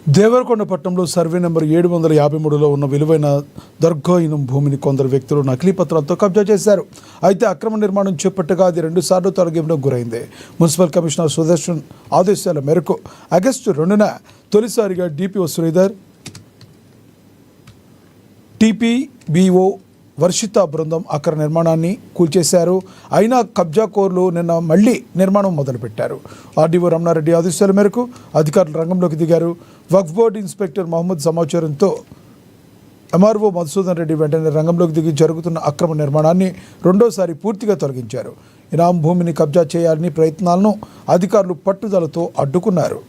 దేవరకొండ పట్టణంలో survey number 753లో ఉన్న విలువైన దర్గాయినం భూమిని కొందరు వ్యక్తులు నకిలీ పత్రాలతో కబ్జా చేశారు. అయితే అక్రమ నిర్మాణం చేపట్టగా అది 2 సార్లు తొలగింపునకు గురైంది. మున్సిపల్ కమిషనర్ సుదర్శన్ ఆదేశాల మేరకు ఆగస్టు 2న తొలిసారిగా డిపిఓ శ్రీధర్, టిపిబిఓ వర్షిత బృందం అక్రమ నిర్మాణాన్ని కూల్చేశారు. అయినా కబ్జాకోర్లు నిన్న మళ్లీ నిర్మాణం మొదలుపెట్టారు. ఆర్డీఓ రమణారెడ్డి ఆదేశాల మేరకు అధికారులు రంగంలోకి దిగారు. వక్ఫ్ బోర్డు ఇన్స్పెక్టర్ మహమ్మద్ సమాచారంతో ఎంఆర్ఓ మధుసూదన్ రెడ్డి వెంటనే రంగంలోకి దిగి జరుగుతున్న అక్రమ నిర్మాణాన్ని రెండోసారి పూర్తిగా తొలగించారు. ఇనాం భూమిని కబ్జా చేయాలని ప్రయత్నాలను అధికారులు పట్టుదలతో అడ్డుకున్నారు.